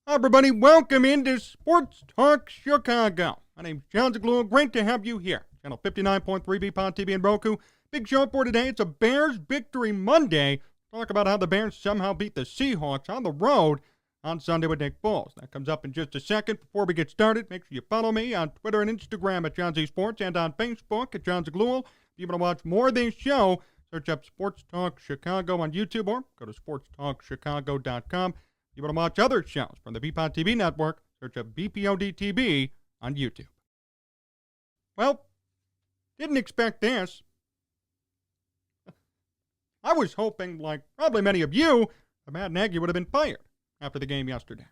Hi, everybody. Welcome into Sports Talk Chicago. My name's Jon Zaghloul. Great to have you here. Channel 59.3 BPOD TV and Roku. Big show for today. It's a Bears Victory Monday. Talk about how the Bears somehow beat the Seahawks on the road on Sunday with Nick Foles. That comes up in just a second. Before we get started, make sure you follow me on Twitter and Instagram at Jon Z Sports and on Facebook at Jon Zaghloul. If you want to watch more of this show, search up Sports Talk Chicago on YouTube or go to sportstalkchicago.com. If you want to watch other shows from the BPOD TV network, search up BPOD TV on YouTube. Well, didn't expect this. I was hoping, like probably many of you, that Matt Nagy would have been fired after the game yesterday.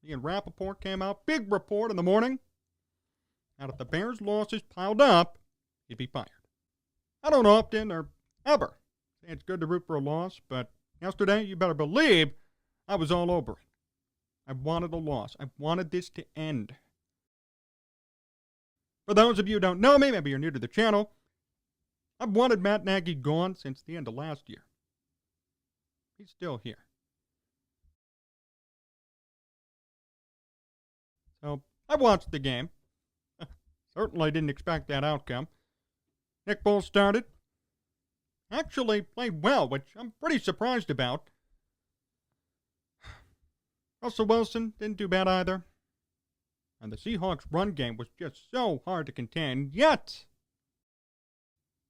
He and Rappaport came out, big report in the morning. And if the Bears' losses piled up, he'd be fired. I don't often or ever say it's good to root for a loss, but yesterday, you better believe I was all over it. I wanted a loss. I wanted this to end. For those of you who don't know me, maybe you're new to the channel, I've wanted Matt Nagy gone since the end of last year. He's still here. So, I watched the game. Certainly didn't expect that outcome. Nick Foles started. Actually played well, which I'm pretty surprised about. Russell Wilson didn't do bad either. And the Seahawks' run game was just so hard to contain. Yet,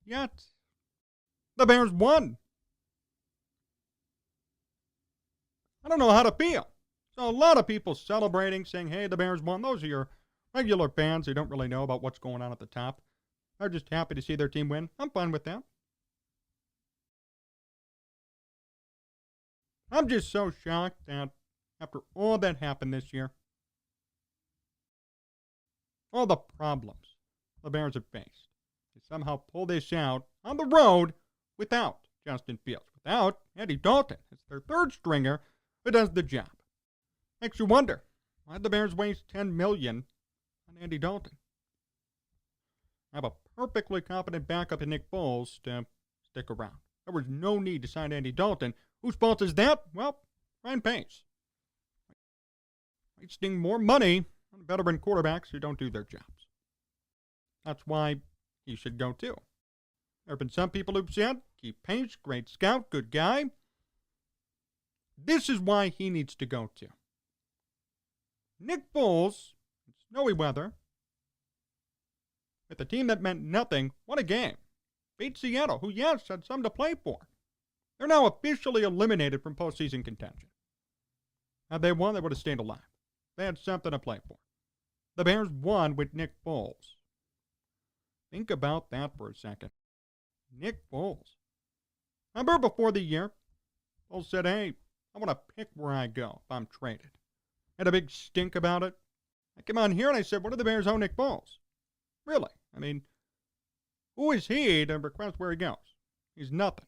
the Bears won. I don't know how to feel. So a lot of people celebrating, saying, hey, the Bears won. Those are your regular fans who don't really know about what's going on at the top. They're just happy to see their team win. I'm fine with that. I'm just so shocked that after all that happened this year, all the problems the Bears have faced, they somehow pull this out on the road without Justin Fields, without Andy Dalton. It's their third stringer who does the job. Makes you wonder, why'd the Bears waste $10 million on Andy Dalton? Have a perfectly competent backup in Nick Foles to stick around. There was no need to sign Andy Dalton. Whose fault is that? Well, Ryan Pace. Wasting more money on veteran quarterbacks who don't do their jobs. That's why he should go too. There have been some people who've said, keep Pace, great scout, good guy. This is why he needs to go too. Nick Foles, in snowy weather, with a team that meant nothing, won a game. Beat Seattle, who, yes, had some to play for. They're now officially eliminated from postseason contention. Had they won, they would have stayed alive. They had something to play for. The Bears won with Nick Foles. Think about that for a second. Nick Foles. Remember before the year, Foles said, hey, I want to pick where I go if I'm traded. Had a big stink about it. I came on here and I said, what do the Bears owe Nick Foles? Really? I mean, who is he to request where he goes? He's nothing.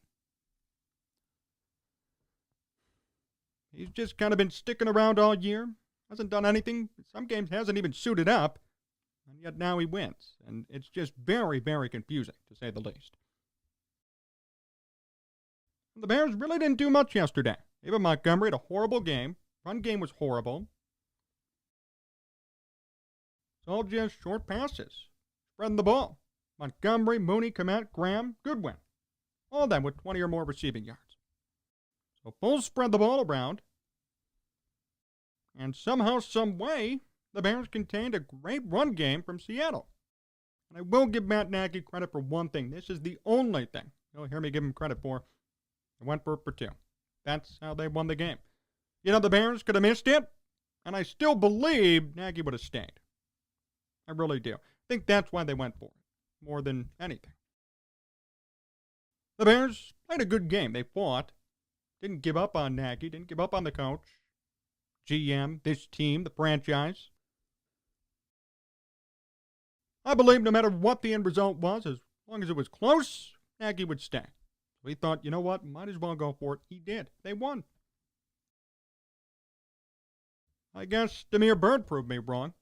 He's just kind of been sticking around all year. Hasn't done anything. In some games hasn't even suited up. And yet now he wins. And it's just very, very confusing, to say the least. The Bears really didn't do much yesterday. Even Montgomery had a horrible game. Run game was horrible. It's all just short passes. Spreading the ball. Montgomery, Mooney, Komet, Graham, Goodwin. All of them with 20 or more receiving yards. So Foles spread the ball around. And somehow, some way, the Bears contained a great run game from Seattle. And I will give Matt Nagy credit for one thing. This is the only thing you'll hear me give him credit for. They went for it for two. That's how they won the game. You know, the Bears could have missed it, and I still believe Nagy would have stayed. I really do. I think that's why they went for it, more than anything. The Bears played a good game. They fought. Didn't give up on Nagy. Didn't give up on the coach. GM, this team, the franchise. I believe no matter what the end result was, as long as it was close, Nagy would stay. So he thought, you know what, might as well go for it. He did. They won. I guess Demir Bird proved me wrong.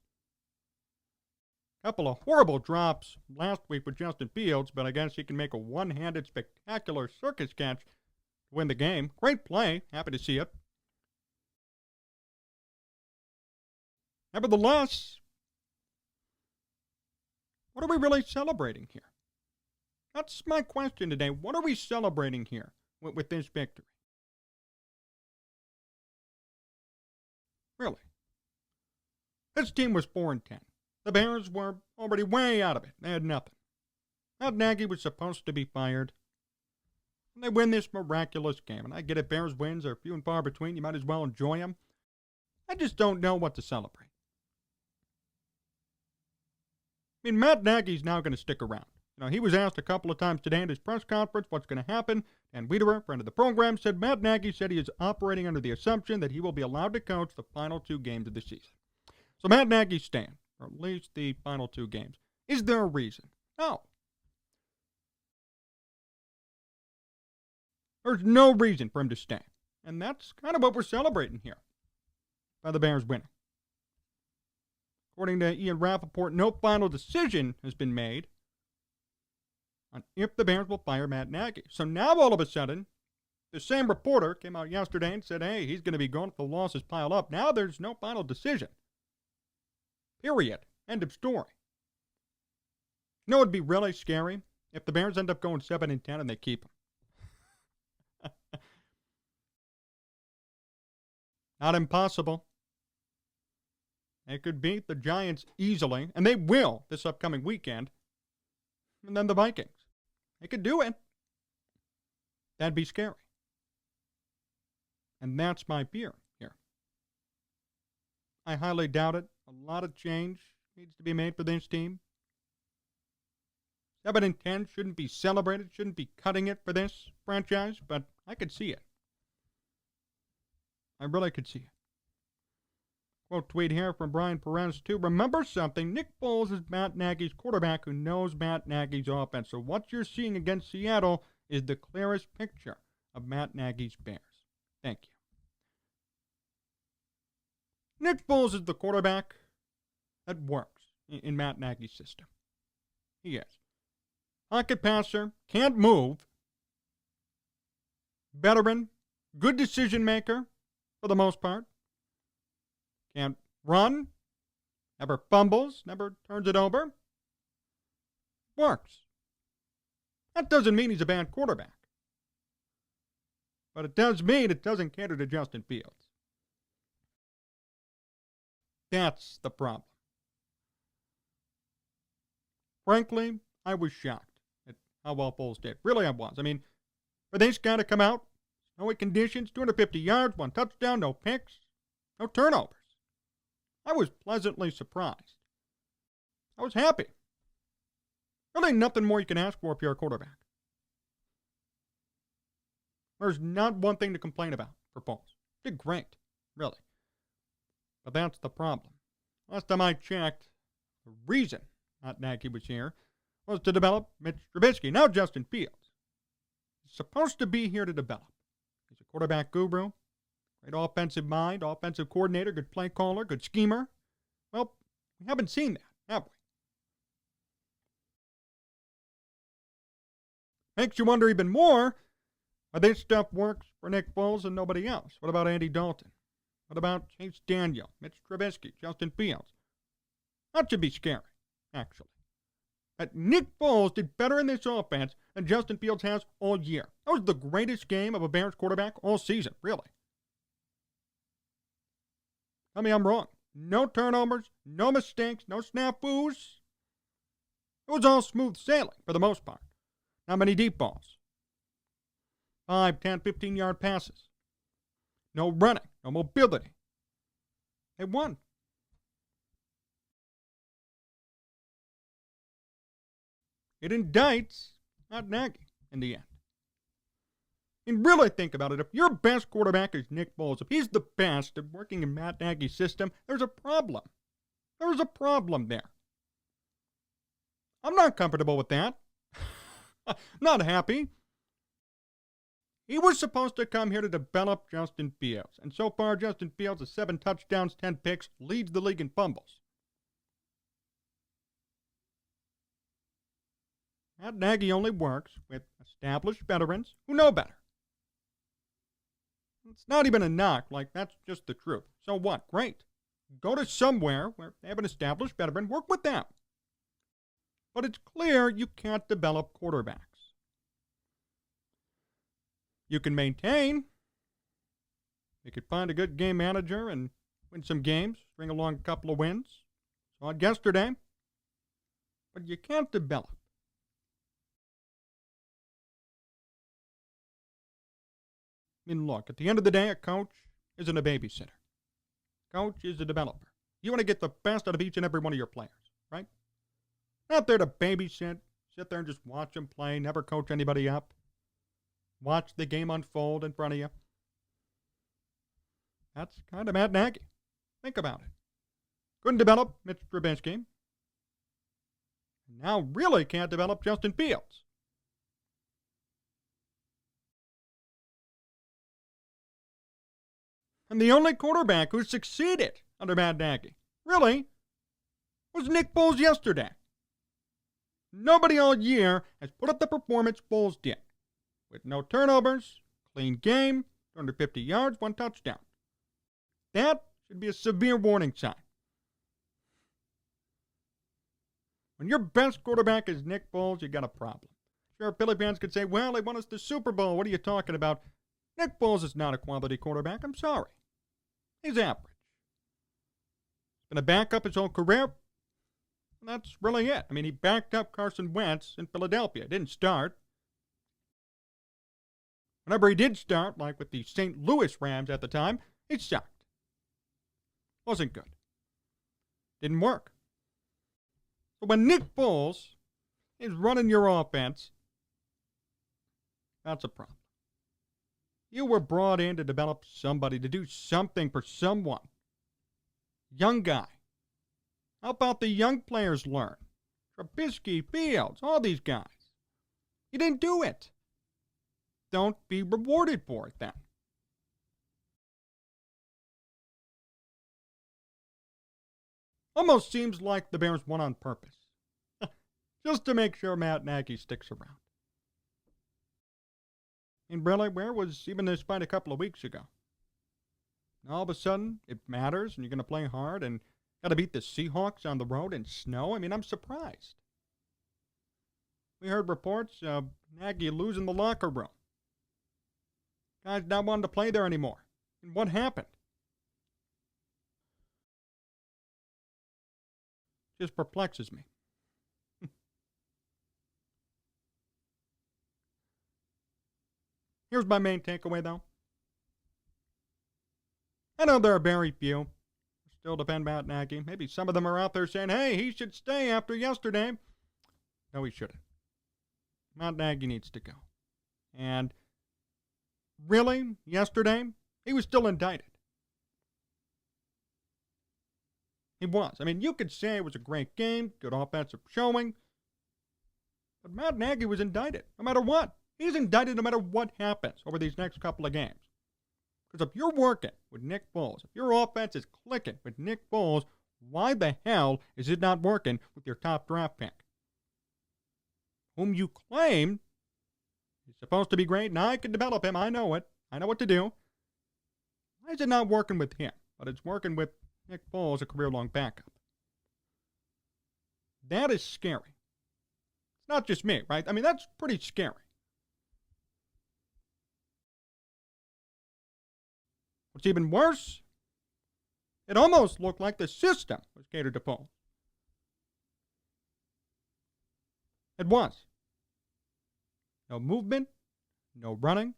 Couple of horrible drops last week with Justin Fields, but I guess he can make a one-handed spectacular circus catch to win the game. Great play. Happy to see it. Nevertheless, what are we really celebrating here? That's my question today. What are we celebrating here with this victory? Really? This team was 4-10. The Bears were already way out of it. They had nothing. Matt Nagy was supposed to be fired. And they win this miraculous game. And I get it, Bears wins are few and far between. You might as well enjoy them. I just don't know what to celebrate. I mean, Matt Nagy's now going to stick around. You know, he was asked a couple of times today in his press conference what's going to happen. And Wiederer, friend of the program, said Matt Nagy said he is operating under the assumption that he will be allowed to coach the final 2 games of the season. So Matt Nagy's staying, or at least the final 2 games. Is there a reason? No. There's no reason for him to stay. And that's kind of what we're celebrating here by the Bears winning. According to Ian Rappaport, no final decision has been made on if the Bears will fire Matt Nagy. So now all of a sudden, the same reporter came out yesterday and said, hey, he's going to be gone if the losses pile up. Now there's no final decision. Period. End of story. You know what would be really scary? If the Bears end up going 7-10 and they keep him. Not impossible. They could beat the Giants easily, and they will this upcoming weekend. And then the Vikings. They could do it. That'd be scary. And that's my fear here. I highly doubt it. A lot of change needs to be made for this team. 7-10 shouldn't be celebrated, shouldn't be cutting it for this franchise, but I could see it. I really could see it. Quote tweet here from Brian Perez, too. Remember something, Nick Foles is Matt Nagy's quarterback who knows Matt Nagy's offense. So what you're seeing against Seattle is the clearest picture of Matt Nagy's Bears. Thank you. Nick Foles is the quarterback that works in Matt Nagy's system. He is. Pocket passer, can't move. Veteran, good decision maker for the most part. Can't run, never fumbles, never turns it over. Works. That doesn't mean he's a bad quarterback. But it does mean it doesn't cater to Justin Fields. That's the problem. Frankly, I was shocked at how well Foles did. Really, I was. I mean, for this guy to come out, snowy conditions, 250 yards, 1 touchdown, no picks, no turnovers. I was pleasantly surprised. I was happy. Really nothing more you can ask for if you're a quarterback. There's not one thing to complain about for Foles. Did great, really. But that's the problem. Last time I checked, the reason Matt Nagy was here was to develop Mitch Trubisky. Now Justin Fields. He's supposed to be here to develop. He's a quarterback guru. Great offensive mind, offensive coordinator, good play caller, good schemer. Well, we haven't seen that, have we? Makes you wonder even more why this stuff works for Nick Foles and nobody else. What about Andy Dalton? What about Chase Daniel, Mitch Trubisky, Justin Fields? That should be scary, actually. That Nick Foles did better in this offense than Justin Fields has all year. That was the greatest game of a Bears quarterback all season, really. Tell me I'm wrong. No turnovers, no mistakes, no snafus. It was all smooth sailing for the most part. Not many deep balls. 5, 10, 15-yard passes. No running, no mobility. They won. It indicts Matt Nagy in the end. And really think about it. If your best quarterback is Nick Foles, if he's the best at working in Matt Nagy's system, there's a problem. There's a problem there. I'm not comfortable with that. Not happy. He was supposed to come here to develop Justin Fields. And so far, Justin Fields has 7 touchdowns, 10 picks, leads the league in fumbles. Matt Nagy only works with established veterans who know better. It's not even a knock, like that's just the truth. So what? Great. Go to somewhere where they have an established veteran, work with them. But it's clear you can't develop quarterbacks. You can maintain. You could find a good game manager and win some games, string along a couple of wins. Saw it yesterday. But you can't develop. I mean, look, at the end of the day, a coach isn't a babysitter. Coach is a developer. You want to get the best out of each and every one of your players, right? Not there to babysit, sit there and just watch them play, never coach anybody up. Watch the game unfold in front of you. That's kind of Matt Nagy. Think about it. Couldn't develop Mitch Trubisky. Now really can't develop Justin Fields. And the only quarterback who succeeded under Matt Nagy, really, was Nick Foles yesterday. Nobody all year has put up the performance Foles did. With no turnovers, clean game, 250 yards, 1 touchdown. That should be a severe warning sign. When your best quarterback is Nick Foles, you got a problem. Sure, Philly fans could say, well, they won us the Super Bowl. What are you talking about? Nick Foles is not a quality quarterback. I'm sorry. He's average. He's been a backup his whole career. And that's really it. I mean, he backed up Carson Wentz in Philadelphia. Didn't start. Whenever he did start, like with the St. Louis Rams at the time, he sucked. Wasn't good. Didn't work. So when Nick Foles is running your offense, that's a problem. You were brought in to develop somebody, to do something for someone. Young guy. How about the young players learn? Trubisky, Fields, all these guys. You didn't do it. Don't be rewarded for it then. Almost seems like the Bears won on purpose. Just to make sure Matt Nagy sticks around. And really, where was even this fight a couple of weeks ago? And all of a sudden, it matters and you're going to play hard and got to beat the Seahawks on the road in snow? I mean, I'm surprised. We heard reports of Nagy losing the locker room. Guys not wanting to play there anymore. And what happened? Just perplexes me. Here's my main takeaway, though. I know there are very few who still defend Matt Nagy. Maybe some of them are out there saying, hey, he should stay after yesterday. No, he shouldn't. Matt Nagy needs to go. And really, yesterday, he was still indicted. He was. I mean, you could say it was a great game, good offensive showing. But Matt Nagy was indicted, no matter what. He's indicted no matter what happens over these next couple of games. Because if you're working with Nick Foles, if your offense is clicking with Nick Foles, why the hell is it not working with your top draft pick? Whom you claim is supposed to be great, and I can develop him. I know it. I know what to do. Why is it not working with him? But it's working with Nick Foles, a career-long backup. That is scary. It's not just me, right? I mean, that's pretty scary. What's even worse, it almost looked like the system was catered to Foles. It was. No movement, no running,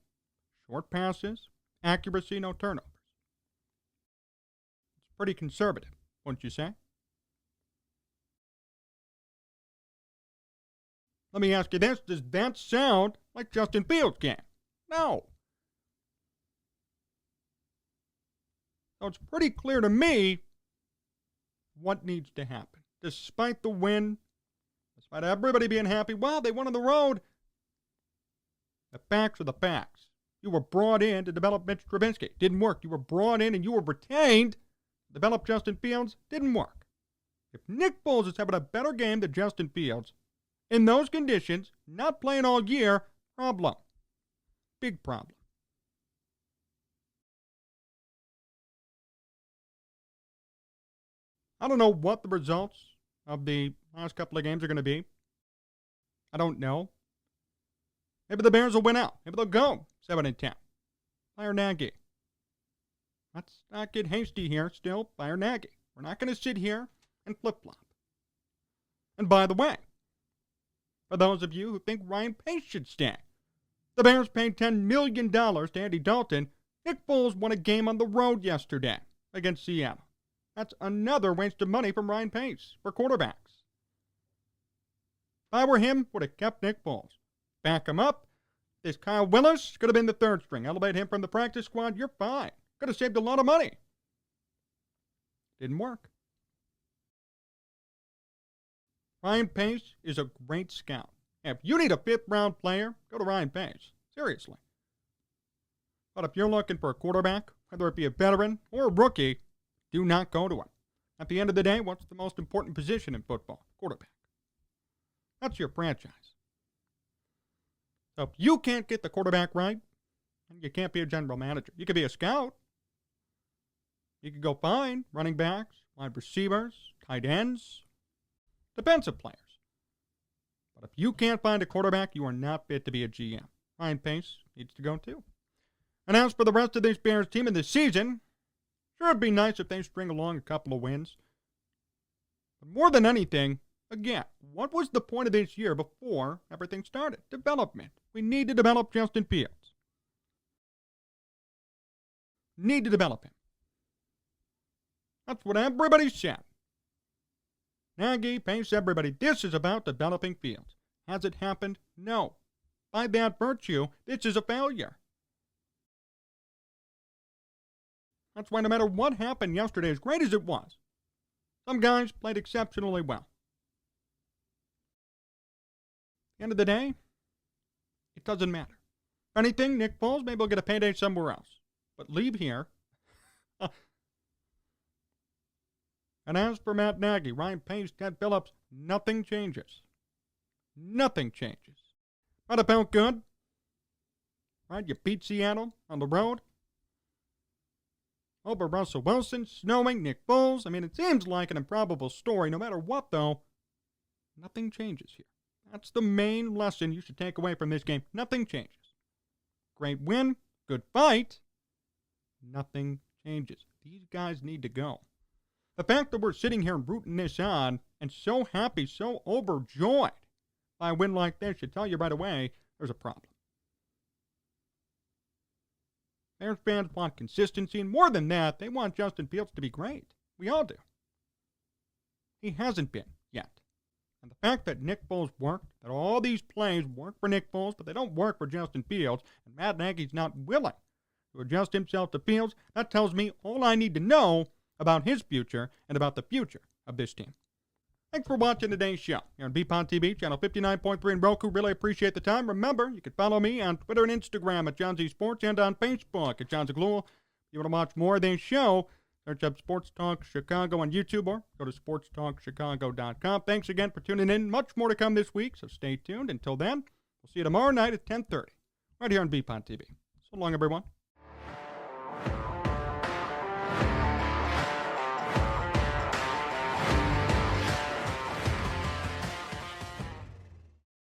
short passes, accuracy, no turnovers. It's pretty conservative, wouldn't you say? Let me ask you this. Does that sound like Justin Fields' game? No. So it's pretty clear to me what needs to happen. Despite the win, despite everybody being happy, well, they won on the road. The facts are the facts. You were brought in to develop Mitch Trubisky. Didn't work. You were brought in and you were retained to develop Justin Fields. Didn't work. If Nick Foles is having a better game than Justin Fields, in those conditions, not playing all year, problem. Big problem. I don't know what the results of the last couple of games are going to be. I don't know. Maybe the Bears will win out. Maybe they'll go 7-10. Fire Nagy. Let's not get hasty here. Still, fire Nagy. We're not going to sit here and flip-flop. And by the way, for those of you who think Ryan Pace should stay, the Bears paid $10 million to Andy Dalton. Nick Foles won a game on the road yesterday against Seattle. That's another waste of money from Ryan Pace for quarterbacks. If I were him, would have kept Nick Foles. Back him up. This Kyle Willis could have been the third string. Elevate him from the practice squad. You're fine. Could have saved a lot of money. Didn't work. Ryan Pace is a great scout. If you need a fifth-round player, go to Ryan Pace. Seriously. But if you're looking for a quarterback, whether it be a veteran or a rookie, do not go to him. At the end of the day, what's the most important position in football? Quarterback. That's your franchise. So if you can't get the quarterback right, then you can't be a general manager. You could be a scout. You could go find running backs, wide receivers, tight ends, defensive players. But if you can't find a quarterback, you are not fit to be a GM. Ryan Pace needs to go too. And as for the rest of this Bears team in this season, sure it'd be nice if they string along a couple of wins. But more than anything, again, what was the point of this year before everything started? Development. We need to develop Justin Fields. Need to develop him. That's what everybody said. Nagy, Pace, everybody. This is about developing Fields. Has it happened? No. By that virtue, this is a failure. That's why no matter what happened yesterday, as great as it was, some guys played exceptionally well. At the end of the day, it doesn't matter. If anything, Nick Foles, maybe he'll get a payday somewhere else. But leave here. And as for Matt Nagy, Ryan Pace, Ted Phillips, nothing changes. Nothing changes. Might have felt good. Right? You beat Seattle on the road. Over Russell Wilson, snowing, Nick Foles. I mean, it seems like an improbable story. No matter what, though, nothing changes here. That's the main lesson you should take away from this game. Nothing changes. Great win, good fight. Nothing changes. These guys need to go. The fact that we're sitting here rooting this on and so happy, so overjoyed by a win like this should tell you right away there's a problem. Bears fans want consistency, and more than that, they want Justin Fields to be great. We all do. He hasn't been yet. And the fact that Nick Foles worked, that all these plays work for Nick Foles, but they don't work for Justin Fields, and Matt Nagy's not willing to adjust himself to Fields, that tells me all I need to know about his future and about the future of this team. Thanks for watching today's show here on BPON TV, channel 59.3 in Roku. Really appreciate the time. Remember, you can follow me on Twitter and Instagram at Jon Z Sports and on Facebook at Jon Zaghloul. If you want to watch more of this show, search up Sports Talk Chicago on YouTube or go to sportstalkchicago.com. Thanks again for tuning in. Much more to come this week, so stay tuned. Until then, we'll see you tomorrow night at 10:30 right here on BPON TV. So long, everyone.